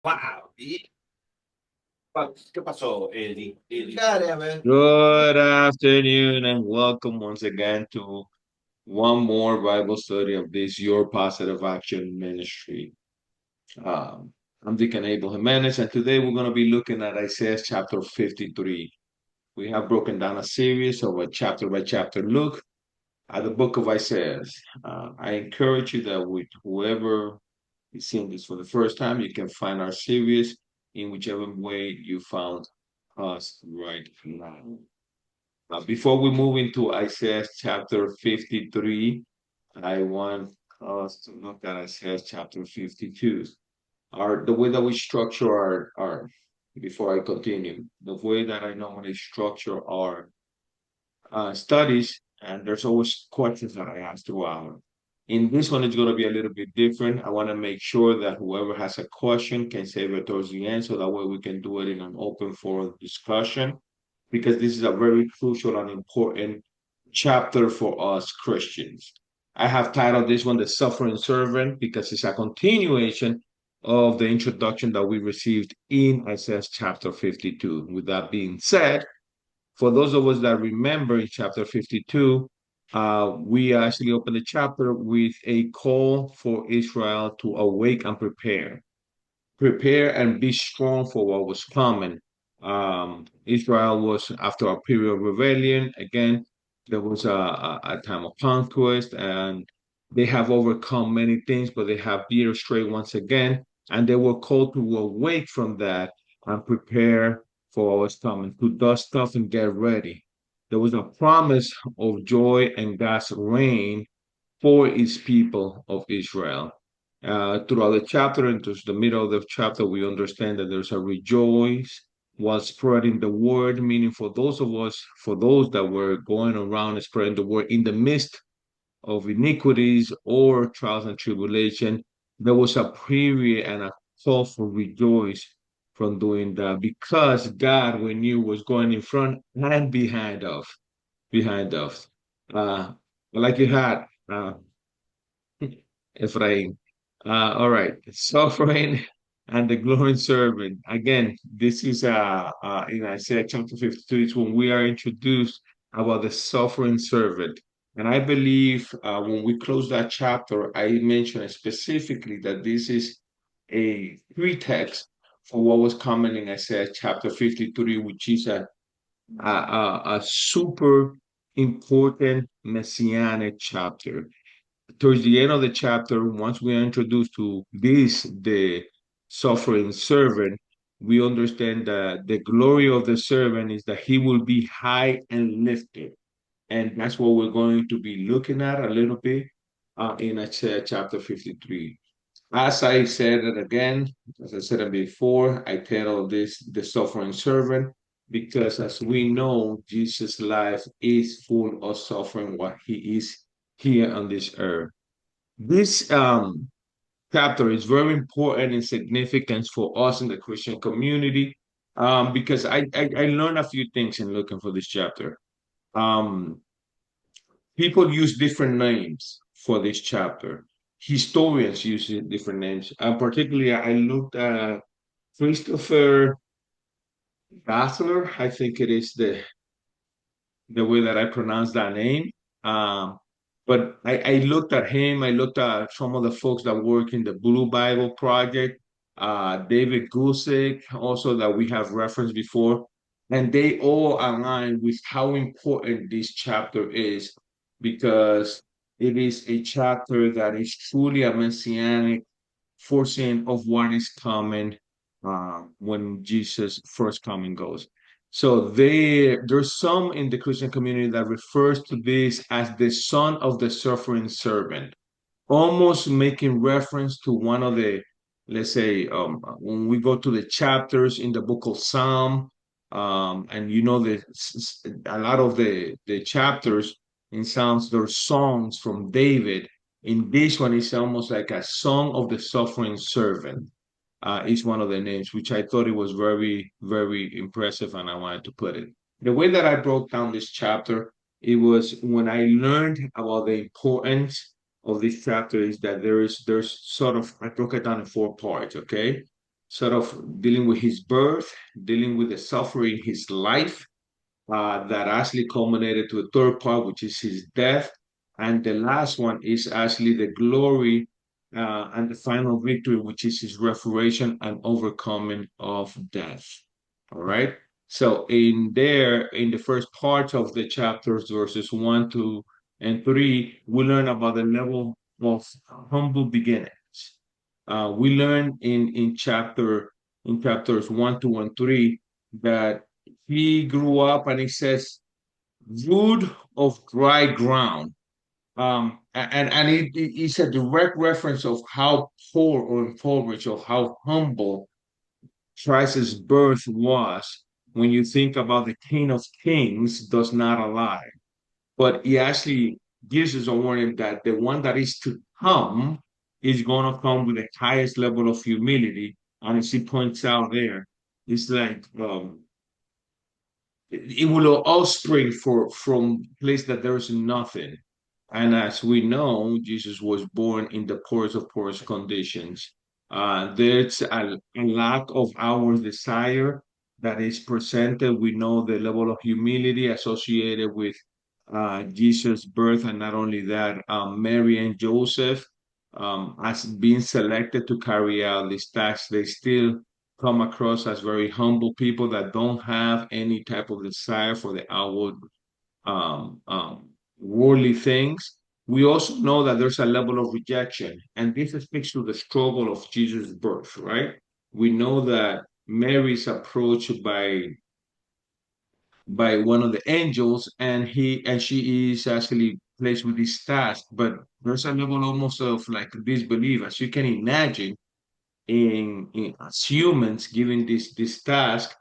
Wow. ¿Qué pasó, Eddie? Good afternoon and welcome once again to one more Bible study of this Your Positive Action Ministry. Um, I'm Deacon Abel Jimenez, and today we're going to be looking at Isaiah chapter 53. We have broken down a series of a chapter by chapter look at the book of Isaiah. I encourage you that with whoever is seeing this for the first time, you can find our series in whichever way you found us right now. Before we move into Isaiah chapter 53, I want us to look at Isaiah chapter 52. The way that we structure before I continue, the way that I normally structure our studies, and there's always questions that I ask throughout. In this one, it's going to be a little bit different. I want to make sure that whoever has a question can save it towards the end, so that way we can do it in an open forum discussion, because this is a very crucial and important chapter for us Christians. I have titled this one The Suffering Servant because it's a continuation of the introduction that we received in Isaiah chapter 52. With that being said, for those of us that remember in chapter 52, we actually opened the chapter with a call for Israel to awake and prepare. Prepare and be strong for what was coming. Israel was after a period of rebellion. Again, there was a time of conquest, and they have overcome many things, but they have veered straight once again. And they were called to awake from that and prepare for what was coming, to dust off and get ready. There was a promise of joy and God's reign for his people of Israel. Throughout the chapter and towards the middle of the chapter, we understand that there's a rejoice while spreading the word, meaning for those of us, for those that were going around and spreading the word in the midst of iniquities or trials and tribulation, there was a period and a call for rejoice from doing that because God, we knew, was going in front and behind us. Like you had. Ephraim. All right. Suffering and the glowing servant. Again, this is in Isaiah chapter 52, it's when we are introduced about the suffering servant. And I believe when we close that chapter, I mentioned specifically that this is a pretext for what was coming in Isaiah chapter 53, which is a super important messianic chapter. Towards the end of the chapter, once we are introduced to this, the suffering servant, we understand that the glory of the servant is that he will be high and lifted. And that's what we're going to be looking at a little bit in Isaiah chapter 53. As I said it again, as I said it before, I titled this The Suffering Servant because as we know, Jesus' life is full of suffering while he is here on this earth. This chapter is very important in significance for us in the Christian community because I learned a few things in looking for this chapter. Um, People use different names for this chapter. Historians use different names. Particularly, I looked at Christopher Gassler. I think it is the way that I pronounce that name. Um, but I looked at him. I looked at some of the folks that work in the Blue Bible Project, David Gusick, also that we have referenced before, and they all align with how important this chapter is because it is a chapter that is truly a messianic foreseeing of what is coming when Jesus first coming goes. So there's some in the Christian community that refers to this as the son of the suffering servant, almost making reference to one of the, let's say, when we go to the chapters in the book of Psalm, and you know that a lot of the chapters in Psalms, they're songs from David. In this one, it's almost like a song of the suffering servant. Is one of the names, which I thought it was very, very impressive, and I wanted to put it. The way that I broke down this chapter, it was when I learned about the importance of this chapter is that there's sort of I broke it down in four parts, okay? sort of dealing with his birth, dealing with the suffering in his life, that actually culminated to the third part, which is his death. And the last one is actually the glory and the final victory, which is his resurrection and overcoming of death. All right. So in there, in the first part of the chapters, verses 1, 2, and 3, we learn about the level of humble beginnings. We learn in chapters 1, 2, and 3 that he grew up, and he says root of dry ground. And it's a direct reference of how poor or impoverished or how humble Christ's birth was. When you think about the King of Kings does not alive, but he actually gives us a warning that the one that is to come is going to come with the highest level of humility. And as he points out there, it's like it will all spring from place that there is nothing. And as we know, Jesus was born in the poorest of poorest conditions. There's a lack of our desire that is presented. We know the level of humility associated with Jesus' birth, and not only that, Mary and Joseph, as being selected to carry out this task, they still come across as very humble people that don't have any type of desire for the outward um, um, worldly things. We also know that there's a level of rejection, and this speaks to the struggle of Jesus' birth, right? We know that Mary is approached by one of the angels, and she is actually placed with this task. But there's a level almost of like disbelief, as you can imagine, in as humans given this task.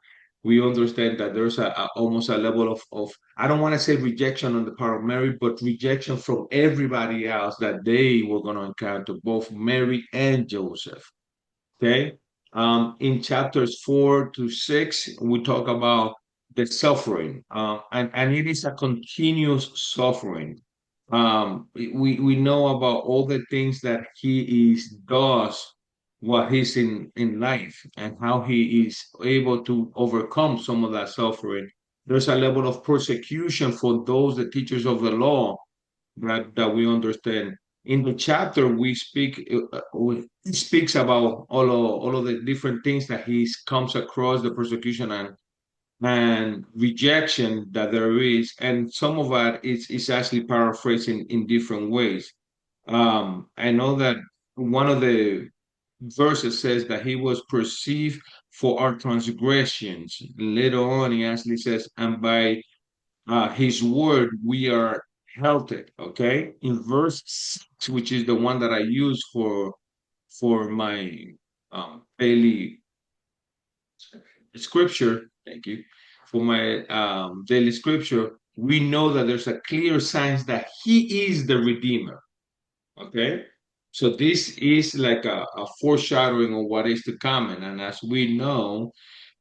We understand that there's almost a level of I don't want to say rejection on the part of Mary, but rejection from everybody else that they were going to encounter, both Mary and Joseph. Okay. In chapters 4 to 6, we talk about the suffering, and it is a continuous suffering. We know about all the things that he is does what he's in life, and how he is able to overcome some of that suffering. There's a level of persecution for those, the teachers of the law, that we understand. In the chapter, he speaks about all of the different things that he comes across, the persecution and rejection that there is, and some of that is actually paraphrased in different ways. I know that one of the verses says that he was perceived for our transgressions. Later on, he actually says, and by his word we are healthy. Okay, in verse 6, which is the one that I use for my daily scripture, thank you, for my daily scripture, we know that there's a clear signs that he is the redeemer. Okay, so this is like a foreshadowing of what is to come. And as we know,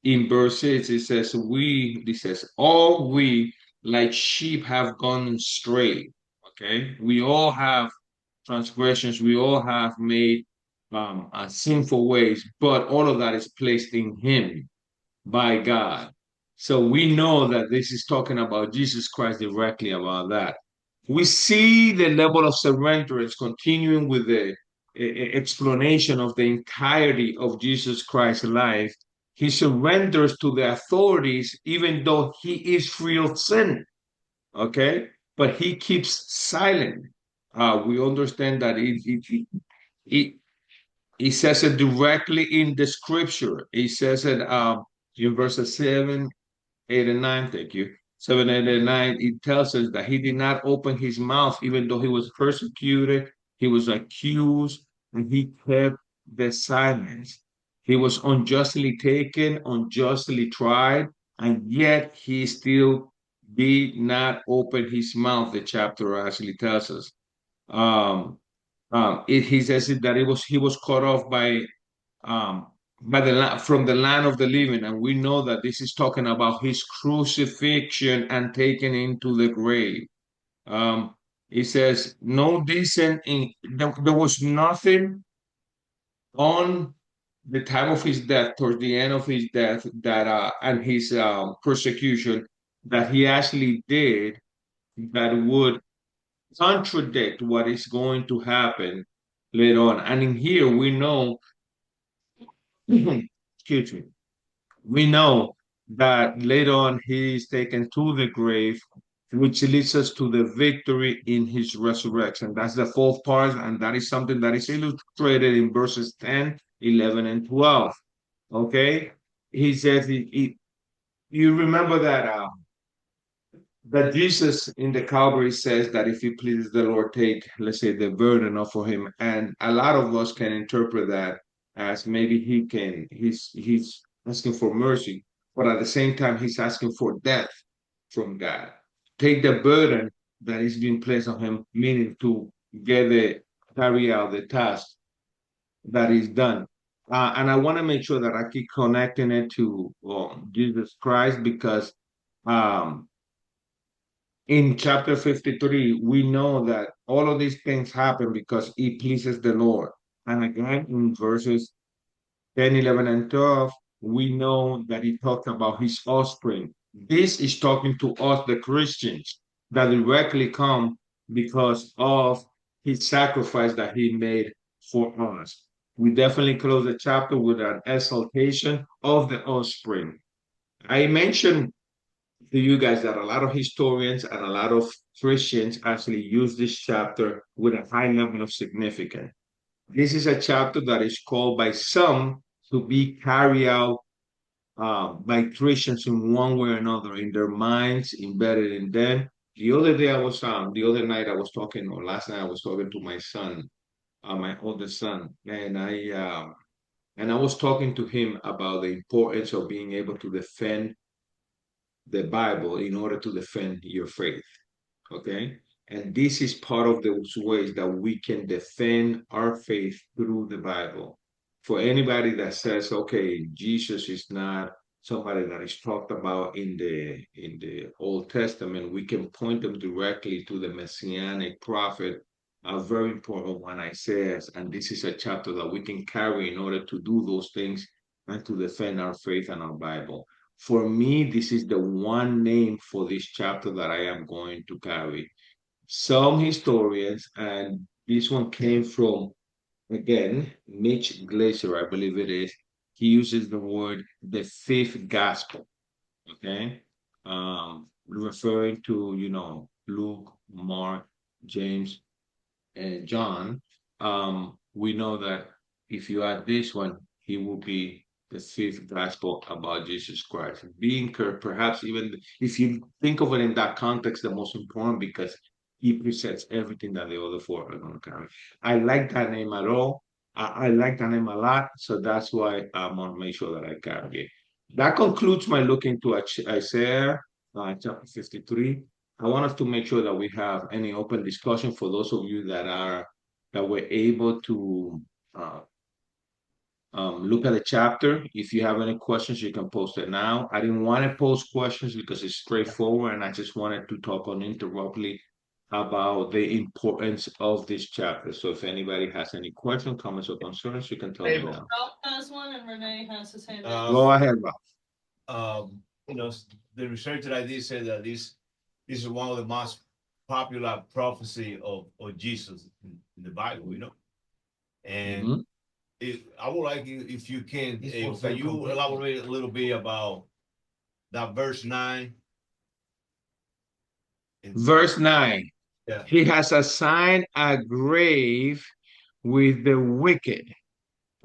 in verse 6, it says, all we like sheep have gone astray. Okay. We all have transgressions. We all have made sinful ways, but all of that is placed in him by God. So we know that this is talking about Jesus Christ directly about that. We see the level of surrender continuing with the explanation of the entirety of Jesus Christ's life. He surrenders to the authorities, even though he is free of sin. Okay, but he keeps silent. We understand that it, he says it directly in the scripture. He says it in verses 7, 8, and 9. Thank you. 7, 8, and 9. It tells us that he did not open his mouth, even though he was persecuted, he was accused, and he kept the silence. He was unjustly taken, unjustly tried, and yet he still did not open his mouth. The chapter actually tells us. He says it, that he was cut off um, from the land of the living, and we know that this is talking about his crucifixion and taken into the grave. Um, he says, "No decent in there was nothing on." the time of his death, towards the end of his death, that and his persecution, that he actually did that would contradict what is going to happen later on. And in here, we know, excuse me, we know that later on he is taken to the grave, which leads us to the victory in his resurrection. That's the fourth part, and that is something that is illustrated in verses 10, 11, and 12. Okay? He says, you remember that Jesus in the Calvary says that if he pleases the Lord, take, let's say, the burden off of him. And a lot of us can interpret that as maybe he's asking for mercy, but at the same time, he's asking for death from God. Take the burden that is being placed on him, meaning to carry out the task that is done. And I want to make sure that I keep connecting it to Jesus Christ because um, in chapter 53, we know that all of these things happen because it pleases the Lord. And again, in verses 10, 11, and 12, we know that he talks about his offspring. This is talking to us, the Christians, that directly come because of his sacrifice that he made for us. We definitely close the chapter with an exaltation of the offspring. I mentioned to you guys that a lot of historians and a lot of Christians actually use this chapter with a high level of significance. This is a chapter that is called by some to be carried out by Christians in one way or another, in their minds, embedded in them. The other night I was talking, or last night I was talking to my son, my oldest son, and I was talking to him about the importance of being able to defend the Bible in order to defend your faith. Okay. And this is part of those ways that we can defend our faith through the Bible. For anybody that says, okay, Jesus is not somebody that is talked about in the Old Testament, we can point them directly to the Messianic prophet, a very important one, Isaiah. And this is a chapter that we can carry in order to do those things and to defend our faith and our Bible. For me, this is the one name for this chapter that I am going to carry. Some historians, and this one came from, again, Mitch Glaser, I believe it is, he uses the word the fifth gospel, okay? Referring to, Luke, Mark, James, and John, we know that if you add this one, he will be the fifth gospel about Jesus Christ. Being perhaps even if you think of it in that context, the most important because he presents everything that the other four are going to carry. I like that name at all. I like that name a lot, so that's why I want to make sure that I carry it. That concludes my look into Isaiah chapter 53. I want us to make sure that we have any open discussion for those of you that were able to uh, look at the chapter. If you have any questions, you can post it now. I didn't want to post questions because it's straightforward, and I just wanted to talk uninterruptedly about the importance of this chapter. So if anybody has any questions, comments, or concerns, you can tell me now. Ralph has one, and Renee has his hand up. Go ahead, Rob. You know, the research that I did said that this is one of the most popular prophecy of Jesus in the Bible, and Mhm. I would like you if you can you elaborate a little bit about that verse 9? Verse 9. Yeah. He has assigned a grave with the wicked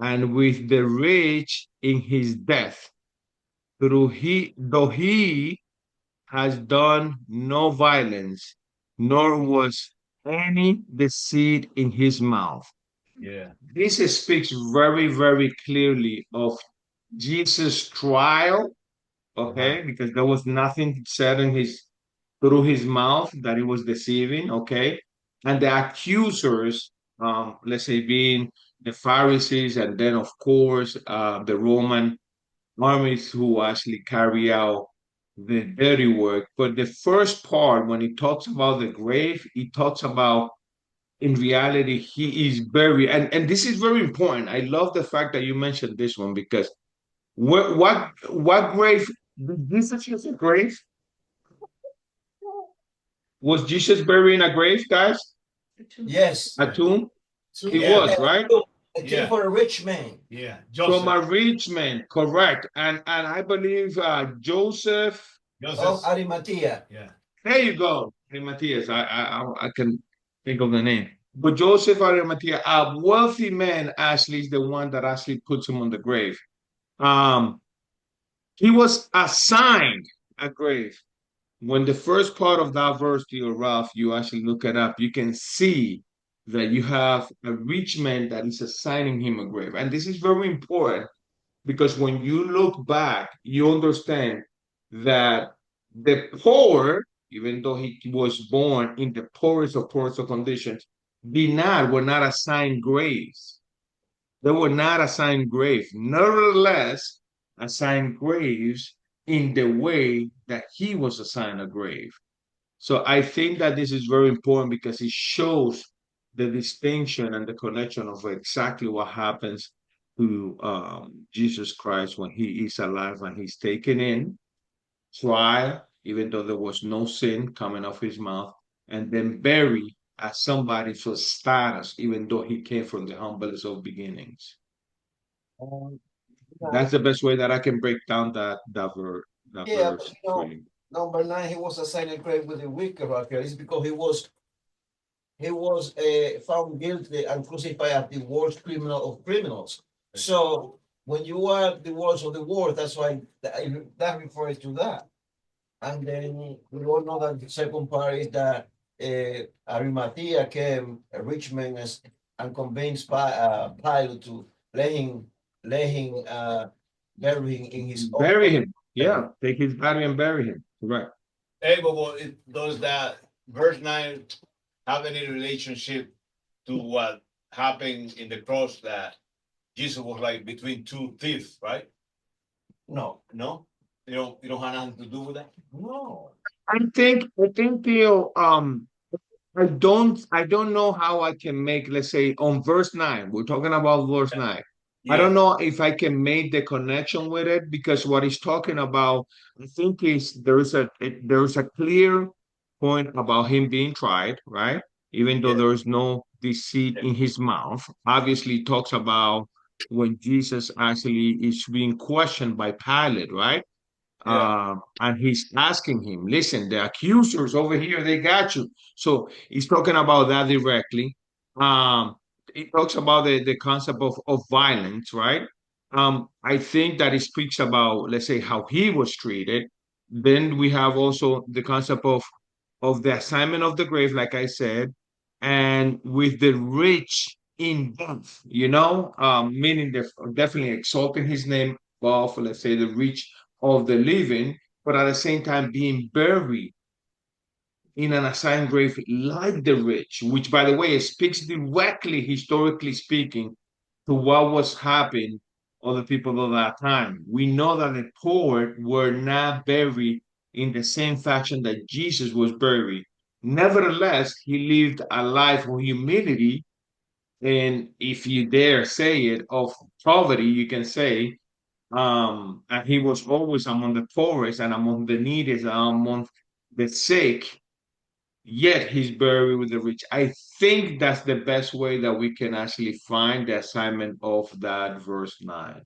and with the rich in his death, though he has done no violence, nor was any deceit in his mouth. Yeah. This speaks very, very clearly of Jesus' trial, okay, because there was nothing said in his through his mouth that he was deceiving, okay, and the accusers, let's say, being the Pharisees, and then of course the Roman armies who actually carry out the dirty work. But the first part, when he talks about the grave, he talks about in reality, he is buried. And this is very important. I love the fact that you mentioned this one because what grave did Jesus use a grave? Was Jesus buried in a grave, guys? Yes. A tomb? He Yeah. was, right? A tomb for a rich man. Yeah. From Joseph. a rich man, correct. And I believe Joseph. Of Arimathea. Yeah. There you go. Hey, Matthias, I can think of the name. But Joseph Arimathea, a wealthy man, actually is the one that actually puts him on the grave. Um, he was assigned a grave. When the first part of that verse, dear Ralph, you actually look it up, you can see that you have a rich man that is assigning him a grave. And this is very important because when you look back, you understand that the poor, even though he was born in the poorest of conditions, were not assigned graves. They were not assigned graves. Nevertheless, assigned graves in the way that he was assigned a grave. So I think that this is very important because it shows the distinction and the connection of exactly what happens to Jesus Christ when he is alive and he's taken in, trial, even though there was no sin coming off his mouth, and then buried as somebody for status, even though he came from the humblest of beginnings. That's the best way that I can break down that Yeah, verse but for you. number 9, he was assigned a grave with the wicked right here. It's because he was found guilty and crucified as the worst criminal of criminals. So when you are the worst of the worst, that's why that refers to that. And then we all know that the second part is that Arimathea came, a rich man, and convinced Pilate to let him bury him in his own. Bury him. Yeah, take his body and bury him. Right. Hey, but does that verse 9 have any relationship to what happened in the cross that Jesus was like between two thieves, right? No, No? You don't have nothing to do with that? no. I think Theo, I don't know how I can make, let's say on verse 9, we're talking about verse 9. I don't know if I can make the connection with it because what he's talking about, I think is there's a clear point about him being tried, right? Even though Yeah. there is no deceit in his mouth. Obviously, it talks about when Jesus actually is being questioned by Pilate, right? And he's asking him, listen, the accusers over here, they got you. So he's talking about that directly. He talks about the concept of violence, right? I think that it speaks about, let's say, how he was treated. Then we have also the concept of the assignment of the grave, like I said, and with the rich in death, meaning they're definitely exalting his name above, let's say, the rich of the living, but at the same time being buried in an assigned grave like the rich, which, by the way, speaks directly, historically speaking, to what was happening of the people of that time. We know that the poor were not buried in the same fashion that Jesus was buried. Nevertheless, he lived a life of humility, and if you dare say it, of poverty, you can say, and he was always among the poorest and among the needy and among the sick, yet he's buried with the rich. I think that's the best way that we can actually find the assignment of that verse 9.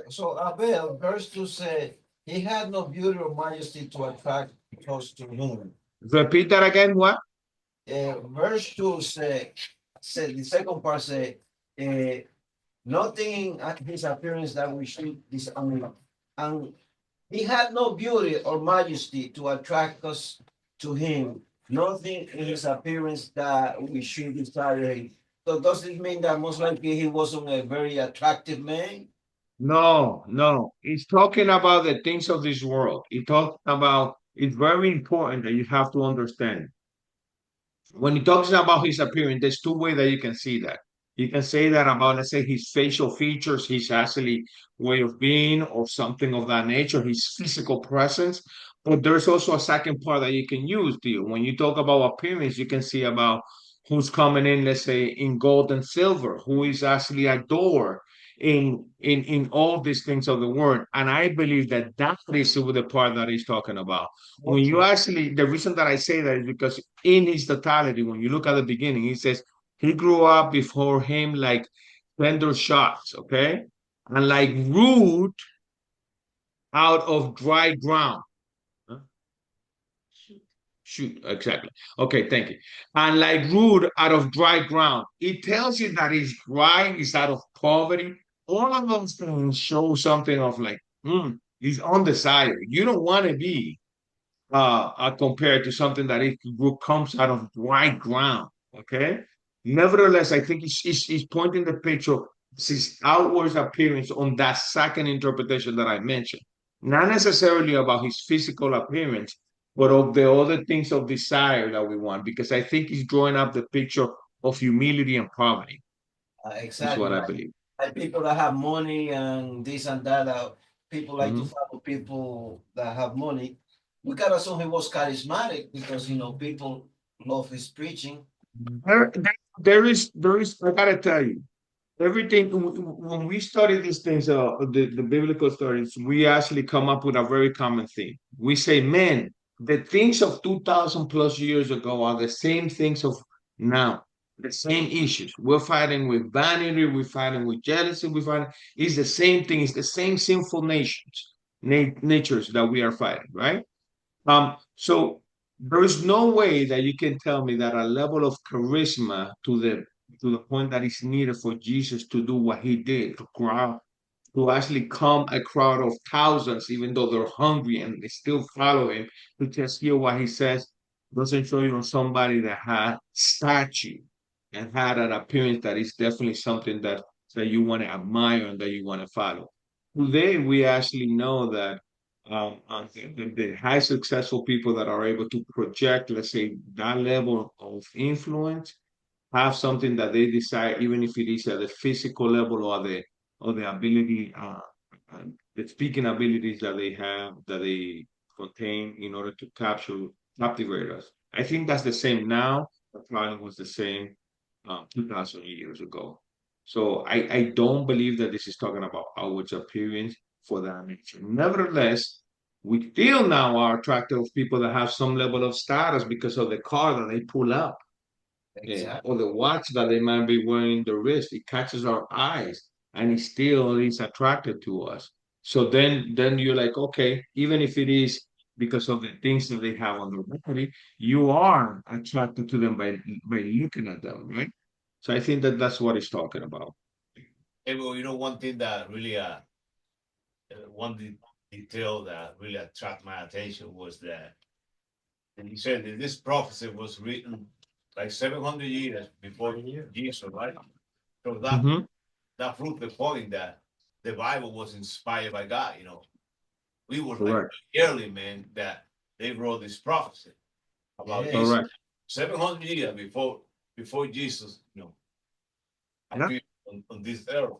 So Abel, verse 2 said, he had no beauty or majesty to attract close to him. Repeat that again, what? Verse 2 said the second part said, nothing in his appearance that we should dishonor. And he had no beauty or majesty to attract us to him. Nothing in his appearance that we should desire him. So does it mean that most likely he wasn't a very attractive man? No, no. He's talking about the things of this world. He talks about, it's very important that you have to understand. When he talks about his appearance, there's two ways that you can see that. You can say that about, let's say, his facial features, his actually way of being, or something of that nature, his physical presence. But there's also a second part that you can use, deal. When you talk about appearance, you can see about who's coming in, let's say, in gold and silver, who is actually adored in all these things of the word. And I believe that that is the part that he's talking about. When you actually, the reason that I say that is because in his totality, when you look at the beginning, he says he grew up before him like tender shots, okay? And like root out of dry ground. Huh? Shoot, exactly. Okay, thank you. And like root out of dry ground. It tells you that it's dry, it's out of poverty. All of those things show something of like, it's undesired. You don't want to be compared to something that it comes out of dry ground. Okay. Nevertheless, I think he's pointing the picture, his outward appearance on that second interpretation that I mentioned, not necessarily about his physical appearance, but of the other things of desire that we want, because I think he's drawing up the picture of humility and poverty. That's Exactly. what I believe. Like people that have money and this and that, people like to Mhm. follow people that have money. We gotta assume he was charismatic because people love his preaching. There is, I gotta tell you, everything when we study these things, the biblical stories, we actually come up with a very common theme. We say, man, the things of 2000 plus years ago are the same things of now, the same issues. We're fighting with vanity, we're fighting with jealousy, we're fighting. It's the same thing. It's the same sinful natures that we are fighting, right? So there is no way that you can tell me that a level of charisma to the point that is needed for Jesus to do what he did, to actually calm a crowd of thousands, even though they're hungry and they still follow him, to just hear what he says, doesn't show you somebody that had stature and had an appearance that is definitely something that you want to admire and that you want to follow. Today, we actually know that the high successful people that are able to project, let's say, that level of influence, have something that they desire, even if it is at the physical level or the ability, the speaking abilities that they have, that they contain in order to captivate us. I think that's the same now. The problem was the same 2,000 years ago. So I don't believe that this is talking about outward appearance for that nature. Nevertheless, we still now are attracted of people that have some level of status because of the car that they pull up, Exactly. or the watch that they might be wearing the wrist. It catches our eyes and it still is attracted to us. So then you're like, okay, even if it is because of the things that they have on their body, you are attracted to them by looking at them, right? So I think that that's what he's talking about. Hey, well, one thing that really, one detail that really attracted my attention was that, and he said that this prophecy was written like 700 years before Jesus, right? So that Hmm. that proved the point that the Bible was inspired by God. We were like Correct. early man that they wrote this prophecy about Yeah. Jesus Correct. 700 years before Jesus, Yeah. appeared on this earth.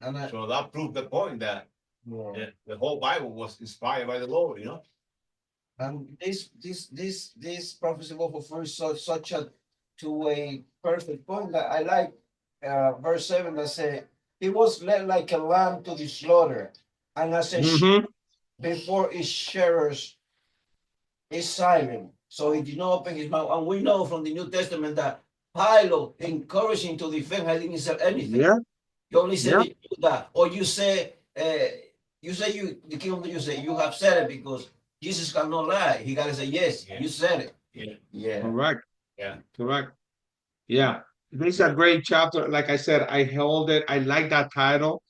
And So that proved the point that yeah. the whole Bible was inspired by the Lord. And this prophecy was fulfilled such a to a perfect point that I like verse 7 that say he was led like a lamb to the slaughter, and as a sheep Hmm. before its shearers is silent. So he did not open his mouth. And we know from the New Testament that Pilate encouraged him to defend. He didn't say anything. Yeah. You only said Yeah. that, or you say the king of the you say you have said it because Jesus cannot lie. He gotta say yes, Yeah. you said it. Yeah. Yeah. Correct. Yeah. Correct. Yeah, this is a great chapter. Like I said, I held it. I like that title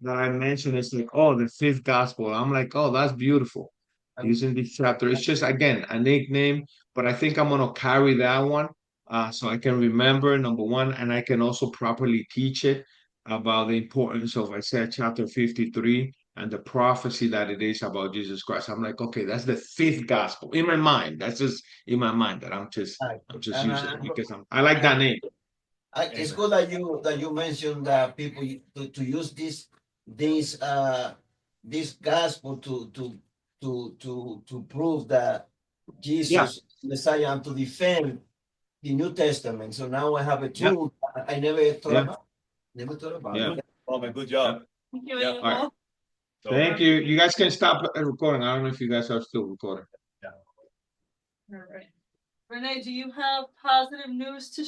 that I mentioned. It's like, oh, the fifth gospel. I'm like, oh, that's beautiful. And Using this chapter. It's just again a nickname, but I think I'm gonna carry that one so I can remember number one, and I can also properly teach it about the importance of Isaiah chapter 53 and the prophecy that it is about Jesus Christ. I'm like, okay, that's the fifth gospel in my mind. That's just in my mind that I'm just and using it because I like that name. it's Amen. good that you mentioned that people to use this gospel to prove that Yeah. Jesus Messiah and to defend the New Testament. So now I have a Yep. tool I never thought Yeah. about. Never thought about. Yeah. it. Oh, man, good job. Thank you, Yeah, Inigo. all right. So, Thank you. You guys can stop recording. I don't know if you guys are still recording. All right. Renee, do you have positive news to